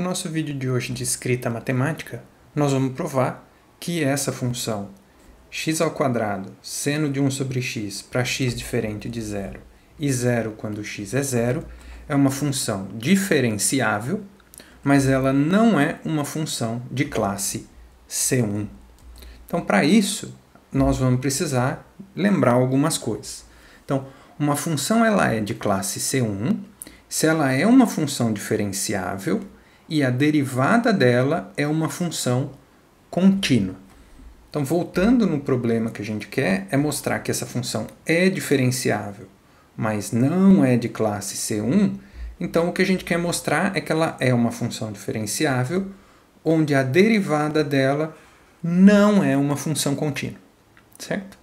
nosso vídeo de hoje de escrita matemática, nós vamos provar que essa função x² seno de 1 sobre x para x diferente de zero e zero quando x é zero é uma função diferenciável, mas ela não é uma função de classe C1. Então, para isso, nós vamos precisar lembrar algumas coisas. Então, uma função ela é de classe C1 se ela é uma função diferenciável e a derivada dela é uma função contínua. Então, voltando no problema que a gente quer, é mostrar que essa função é diferenciável, mas não é de classe C1. Então, o que a gente quer mostrar é que ela é uma função diferenciável, onde a derivada dela não é uma função contínua, certo?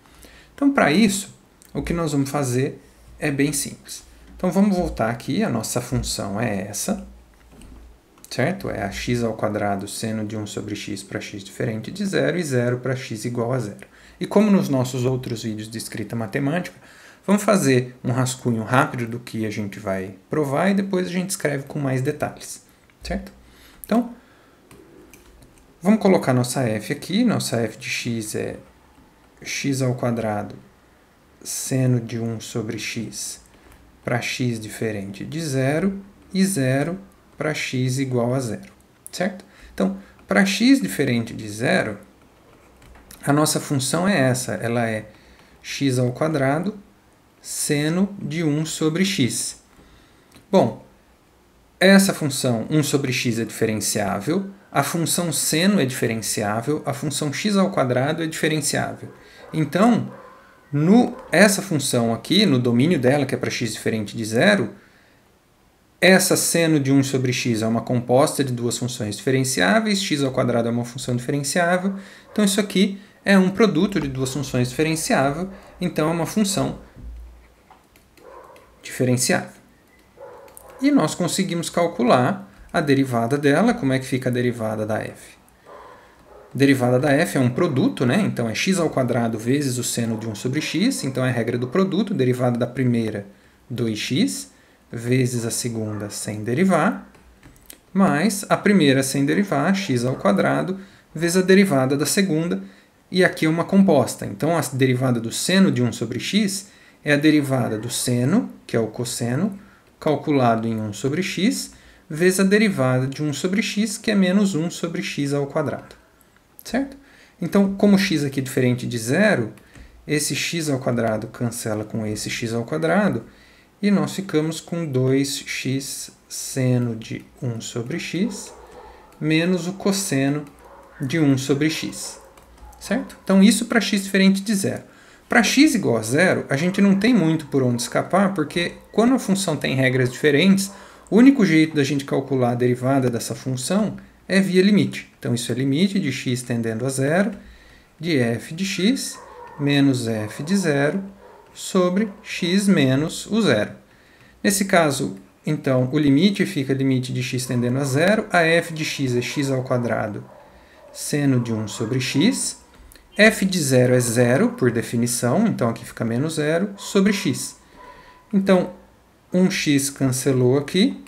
Então, para isso, o que nós vamos fazer é bem simples. Então, vamos voltar aqui, a nossa função é essa, certo? É a x² seno de 1 sobre x para x diferente de zero e zero para x igual a zero. E como nos nossos outros vídeos de escrita matemática, vamos fazer um rascunho rápido do que a gente vai provar e depois a gente escreve com mais detalhes, certo? Então, vamos colocar nossa f aqui. Nossa f de x é x² seno de 1 sobre x para x diferente de zero e zero para x igual a zero, certo? Então, para x diferente de zero, a nossa função é essa. Ela é x² seno de 1 sobre x. Bom, essa função 1 sobre x é diferenciável, a função seno é diferenciável, a função x² é diferenciável. Então, essa função aqui, no domínio dela, que é para x diferente de zero, essa seno de 1 sobre x é uma composta de duas funções diferenciáveis, x² é uma função diferenciável, então isso aqui é um produto de duas funções diferenciáveis, então é uma função diferenciável. E nós conseguimos calcular a derivada dela. Como é que fica a derivada da f? A derivada da f é um produto, né? Então é x² vezes o seno de 1 sobre x, então é a regra do produto, derivada da primeira 2x, vezes a segunda sem derivar, mais a primeira sem derivar, x², vezes a derivada da segunda, e aqui é uma composta. Então a derivada do seno de 1 sobre x é a derivada do seno, que é o cosseno, calculado em 1 sobre x, vezes a derivada de 1 sobre x, que é menos 1 sobre x². Certo? Então, como x aqui é diferente de zero, esse x² cancela com esse x², e nós ficamos com 2x seno de 1 sobre x, menos o cosseno de 1 sobre x. Certo? Então, isso para x diferente de zero. Para x igual a zero, a gente não tem muito por onde escapar, porque quando a função tem regras diferentes, o único jeito da gente calcular a derivada dessa função é via limite. Então, isso é limite de x tendendo a zero, de f de x menos f de zero sobre x menos o zero. Nesse caso, então, o limite fica limite de x tendendo a zero, a f de x é x² seno de 1 sobre x, f de zero é zero, por definição, então aqui fica menos zero, sobre x. Então, 1x cancelou aqui,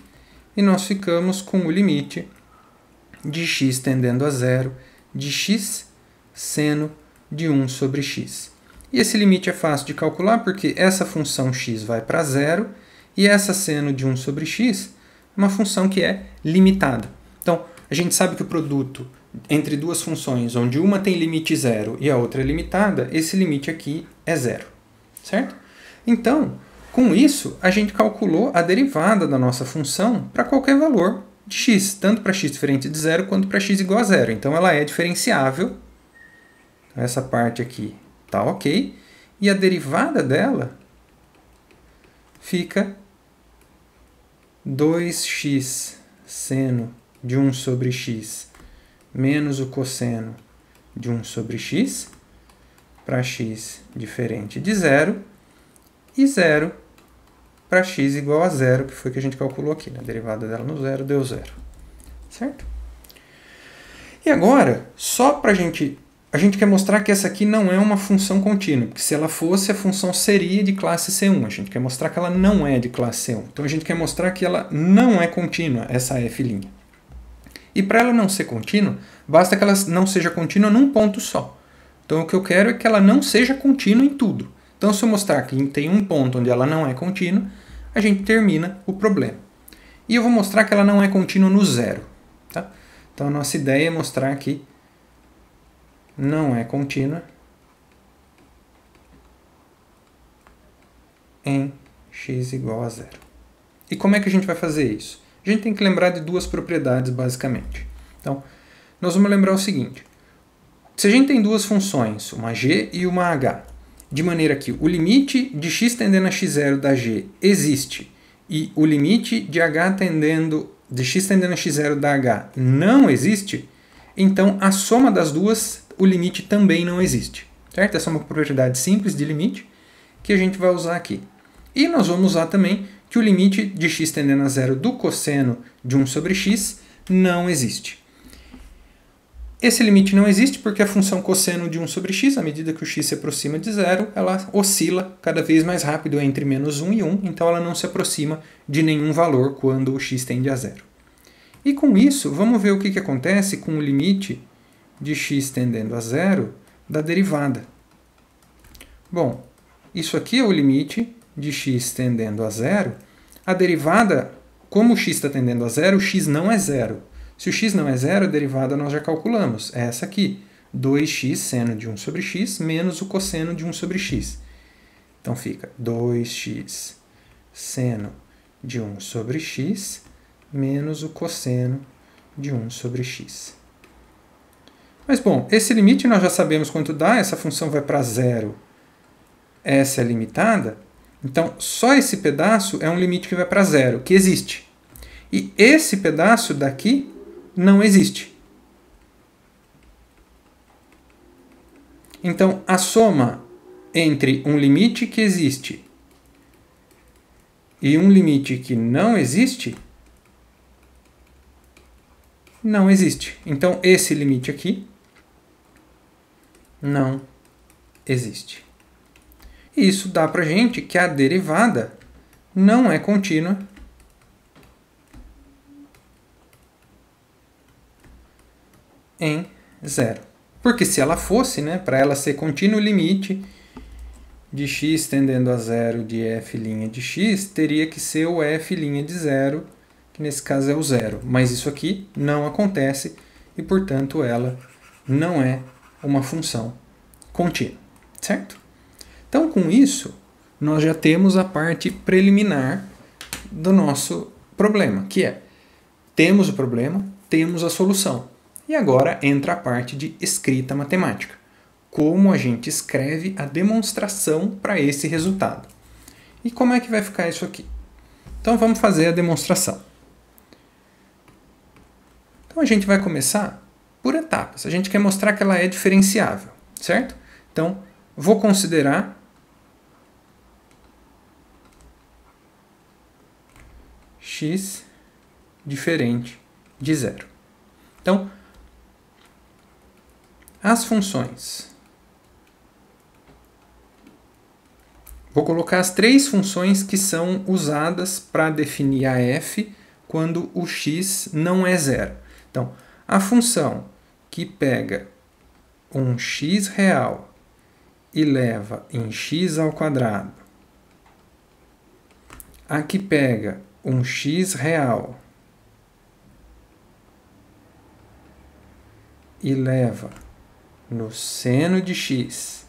e nós ficamos com o limite de x tendendo a zero, de x seno de 1 sobre x. E esse limite é fácil de calcular, porque essa função x vai para zero, e essa seno de 1 sobre x é uma função que é limitada. Então, a gente sabe que o produto entre duas funções, onde uma tem limite zero e a outra é limitada, esse limite aqui é zero, certo? Então, com isso, a gente calculou a derivada da nossa função para qualquer valor de x, tanto para x diferente de zero quanto para x igual a zero. Então, ela é diferenciável. Essa parte aqui está ok. E a derivada dela fica 2x seno de 1 sobre x menos o cosseno de 1 sobre x para x diferente de zero e zero para x igual a zero, que foi o que a gente calculou aqui. A derivada dela no zero deu zero. Certo? E agora, só para a gente quer mostrar que essa aqui não é uma função contínua, porque se ela fosse, a função seria de classe C1. A gente quer mostrar que ela não é de classe C1. Então, a gente quer mostrar que ela não é contínua, essa f'. E para ela não ser contínua, basta que ela não seja contínua num ponto só. Então o que eu quero é que ela não seja contínua em tudo. Então se eu mostrar que tem um ponto onde ela não é contínua, a gente termina o problema. E eu vou mostrar que ela não é contínua no zero. Tá? Então a nossa ideia é mostrar que não é contínua em x igual a zero. E como é que a gente vai fazer isso? A gente tem que lembrar de duas propriedades, basicamente. Então, nós vamos lembrar o seguinte. Se a gente tem duas funções, uma g e uma h, de maneira que o limite de x tendendo a x0 da g existe e o limite de x tendendo a x0 da h não existe, então a soma das duas, o limite também não existe. Certo? Essa é uma propriedade simples de limite que a gente vai usar aqui. E nós vamos usar também que o limite de x tendendo a zero do cosseno de 1 sobre x não existe. Esse limite não existe porque a função cosseno de 1 sobre x, à medida que o x se aproxima de zero, ela oscila cada vez mais rápido entre menos 1 e 1, então ela não se aproxima de nenhum valor quando o x tende a zero. E com isso, vamos ver o que acontece com o limite de x tendendo a zero da derivada. Bom, isso aqui é o limite de x tendendo a zero. A derivada, como o x está tendendo a zero, o x não é zero. Se o x não é zero, a derivada nós já calculamos. É essa aqui, 2x seno de 1 sobre x menos o cosseno de 1 sobre x. Então fica 2x seno de 1 sobre x menos o cosseno de 1 sobre x. Mas bom, esse limite nós já sabemos quanto dá, essa função vai para zero. Essa é limitada, então só esse pedaço é um limite que vai para zero, que existe. E esse pedaço daqui não existe. Então a soma entre um limite que existe e um limite que não existe, não existe. Então esse limite aqui não existe. E isso dá para a gente que a derivada não é contínua em zero. Porque se ela fosse, né, para ela ser contínua, o limite de x tendendo a zero de f' de x teria que ser o f' de zero, que nesse caso é o zero. Mas isso aqui não acontece e, portanto, ela não é uma função contínua, certo? Então, com isso, nós já temos a parte preliminar do nosso problema, que é, temos o problema, temos a solução. E agora entra a parte de escrita matemática. Como a gente escreve a demonstração para esse resultado. E como é que vai ficar isso aqui? Então, vamos fazer a demonstração. Então, a gente vai começar por etapas. A gente quer mostrar que ela é diferenciável, certo? Então, vou considerar x diferente de zero. Então, as funções. Vou colocar as três funções que são usadas para definir a f quando o x não é zero. Então, a função que pega um x real e leva em x ao quadrado, a que pega um x real e leva no seno de x,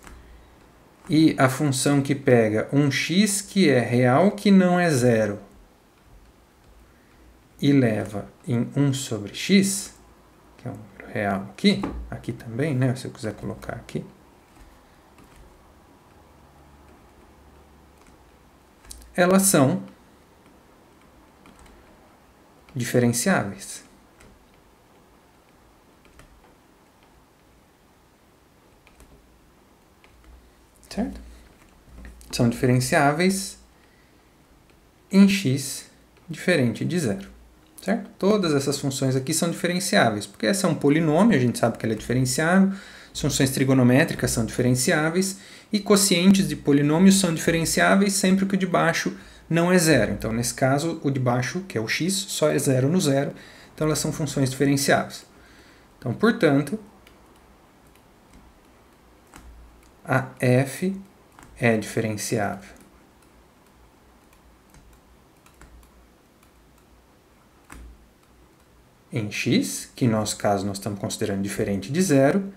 e a função que pega um x que é real que não é zero e leva em 1 sobre x, que é um número real aqui também, né, se eu quiser colocar aqui, elas são diferenciáveis. Certo? São diferenciáveis em x diferente de zero. Certo? Todas essas funções aqui são diferenciáveis, porque essa é um polinômio, a gente sabe que ela é diferenciável, as funções trigonométricas são diferenciáveis, e quocientes de polinômios são diferenciáveis sempre que o de baixo não é zero. Então, nesse caso, o de baixo, que é o x, só é zero no zero. então elas são funções diferenciáveis. Então, portanto, a f é diferenciável em x, que em nosso caso nós estamos considerando diferente de zero,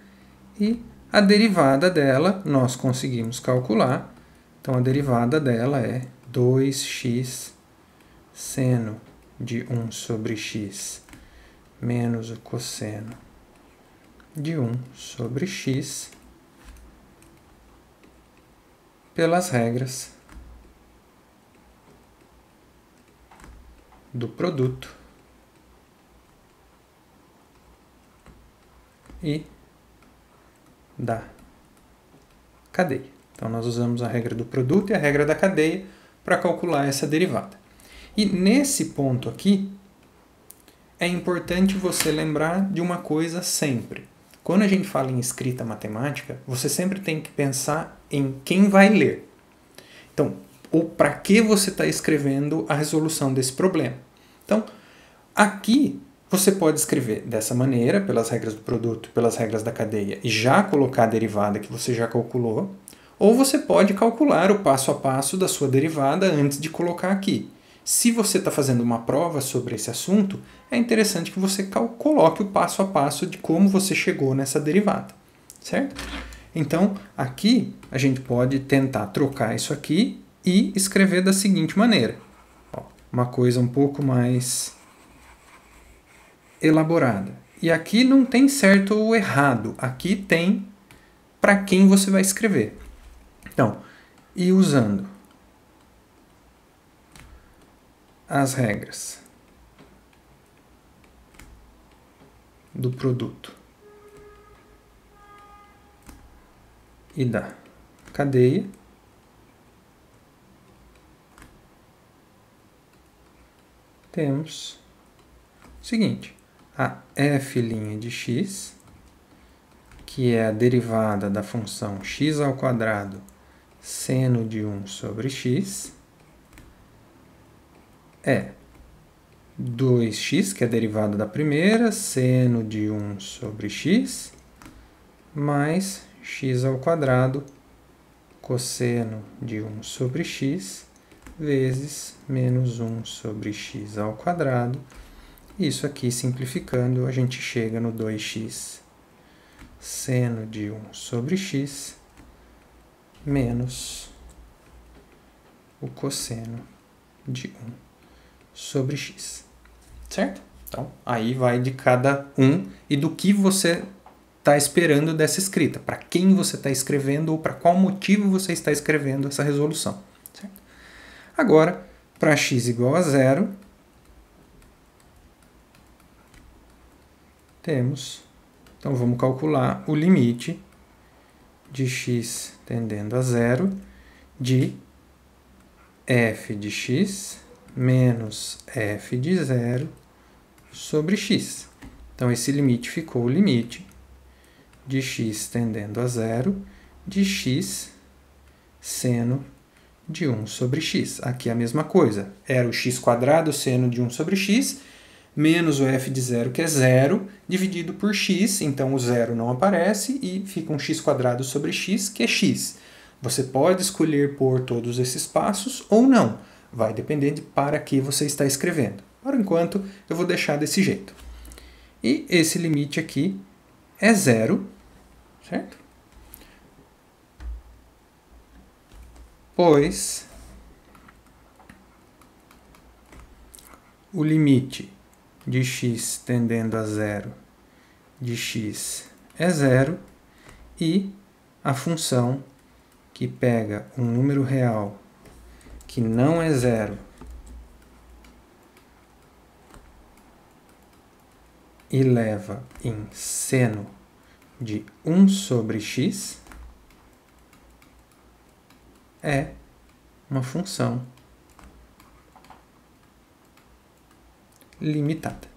e a derivada dela nós conseguimos calcular. Então, a derivada dela é 2x seno de 1 sobre x menos o cosseno de 1 sobre x pelas regras do produto e da cadeia. Então, nós usamos a regra do produto e a regra da cadeia para calcular essa derivada. E nesse ponto aqui, é importante você lembrar de uma coisa sempre. Quando a gente fala em escrita matemática, você sempre tem que pensar em quem vai ler. Então, ou para que você está escrevendo a resolução desse problema. Então, aqui você pode escrever dessa maneira, pelas regras do produto, pelas regras da cadeia, e já colocar a derivada que você já calculou, ou você pode calcular o passo a passo da sua derivada antes de colocar aqui. Se você está fazendo uma prova sobre esse assunto, é interessante que você coloque o passo a passo de como você chegou nessa derivada, certo? Então, aqui a gente pode tentar trocar isso aqui e escrever da seguinte maneira. Ó, uma coisa um pouco mais elaborada. E aqui não tem certo ou errado, aqui tem para quem você vai escrever. Então, e usando as regras do produto e da cadeia, temos o seguinte: a f' de x, que é a derivada da função x ao quadrado seno de 1 sobre x, é 2x, que é a derivada da primeira, seno de 1 sobre x, mais x ao quadrado cosseno de 1 sobre x, vezes menos 1 sobre x ao quadrado. Isso aqui, simplificando, a gente chega no 2x seno de 1 sobre x, menos o cosseno de 1 sobre x, certo? Então, aí vai de cada um e do que você está esperando dessa escrita, para quem você está escrevendo ou para qual motivo você está escrevendo essa resolução, certo? Agora, para x igual a zero, temos, então vamos calcular o limite de x tendendo a zero de f de x menos f de zero sobre x. Então, esse limite ficou o limite de x tendendo a zero de x seno de 1 sobre x. Aqui é a mesma coisa. Era o x quadrado seno de 1 sobre x, menos o f de zero, que é zero, dividido por x. Então, o zero não aparece e fica um x quadrado sobre x, que é x. Você pode escolher por todos esses passos ou não. Vai depender de para que você está escrevendo. Por enquanto, eu vou deixar desse jeito. E esse limite aqui é zero, certo? Pois o limite de x tendendo a zero de x é zero e a função que pega um número real que não é zero e leva em seno de 1 sobre x é uma função limitada.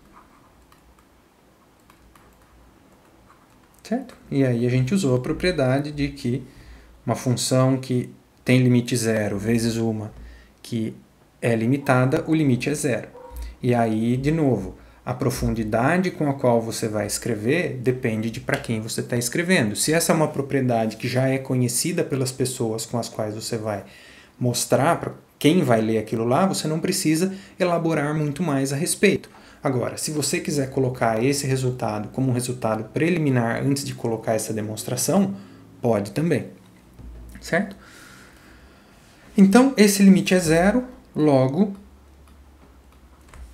Certo? E aí a gente usou a propriedade de que uma função que tem limite zero vezes uma que é limitada, o limite é zero. E aí, de novo, A profundidade com a qual você vai escrever depende de para quem você está escrevendo. Se essa é uma propriedade que já é conhecida pelas pessoas com as quais você vai mostrar para quem vai ler aquilo lá, você não precisa elaborar muito mais a respeito. Agora, se você quiser colocar esse resultado como um resultado preliminar antes de colocar essa demonstração, pode também. Certo? Então, esse limite é zero, logo...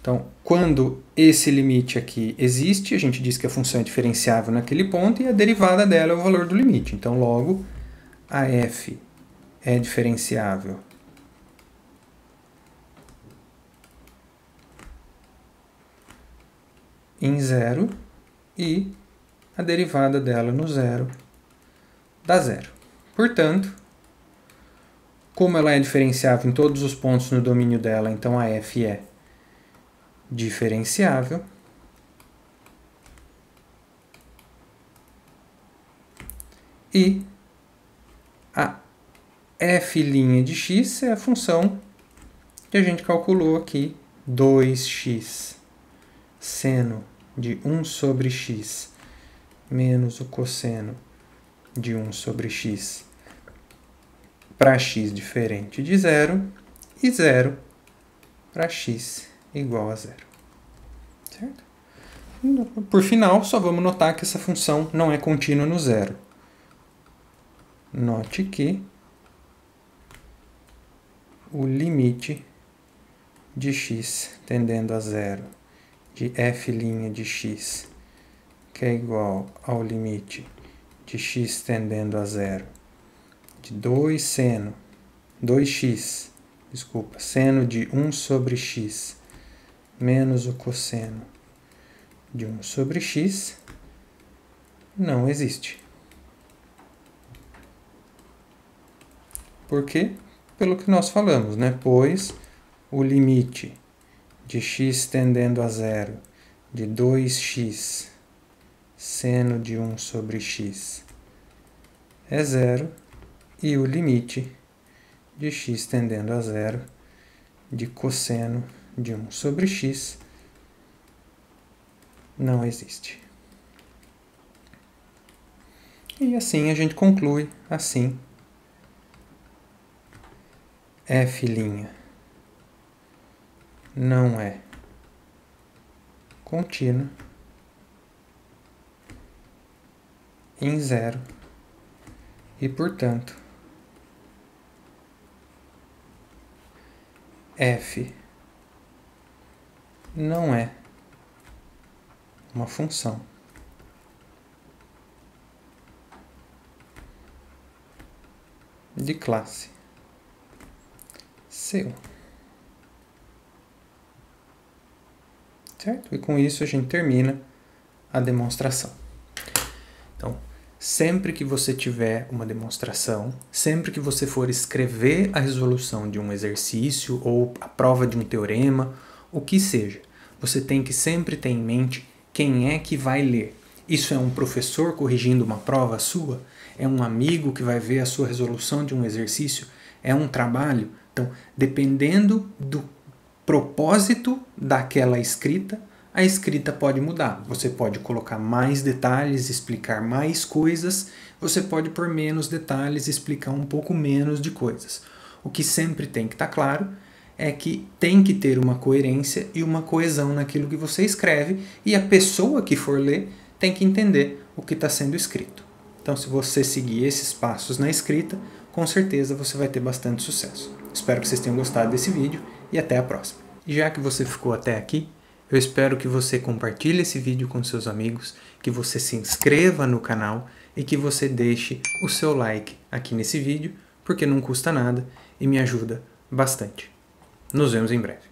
Então, quando esse limite aqui existe, a gente diz que a função é diferenciável naquele ponto e a derivada dela é o valor do limite. Então, logo, a f é diferenciável em zero e a derivada dela no zero dá zero. Portanto, como ela é diferenciável em todos os pontos no domínio dela, então a f é diferenciável e a f' de x é a função que a gente calculou aqui, 2x seno de 1 sobre x menos o cosseno de 1 sobre x para x diferente de zero e 0 para x igual a zero. Certo? Por final, só vamos notar que essa função não é contínua no zero. Note que o limite de x tendendo a zero de f' de x, que é igual ao limite de x tendendo a zero de 2x, seno de 1 sobre x menos o cosseno de 1 sobre x, não existe. Por quê? Pelo que nós falamos, né? Pois o limite de x tendendo a zero de 2x seno de 1 sobre x é zero e o limite de x tendendo a zero de cosseno de 1 sobre x não existe. E assim a gente conclui, assim, f' não é contínua em zero e, portanto, f não é uma função de classe C1. Certo? E com isso a gente termina a demonstração. Então, sempre que você tiver uma demonstração, sempre que você for escrever a resolução de um exercício ou a prova de um teorema, o que seja, você tem que sempre ter em mente quem é que vai ler. Isso é um professor corrigindo uma prova sua? É um amigo que vai ver a sua resolução de um exercício? É um trabalho? Então, dependendo do propósito daquela escrita, a escrita pode mudar. Você pode colocar mais detalhes, explicar mais coisas, você pode pôr menos detalhes, explicar um pouco menos de coisas. O que sempre tem que estar claro é que tem que ter uma coerência e uma coesão naquilo que você escreve, e a pessoa que for ler tem que entender o que está sendo escrito. Então, se você seguir esses passos na escrita, com certeza você vai ter bastante sucesso. Espero que vocês tenham gostado desse vídeo e até a próxima. E já que você ficou até aqui, eu espero que você compartilhe esse vídeo com seus amigos, que você se inscreva no canal e que você deixe o seu like aqui nesse vídeo, porque não custa nada e me ajuda bastante. Nos vemos em breve.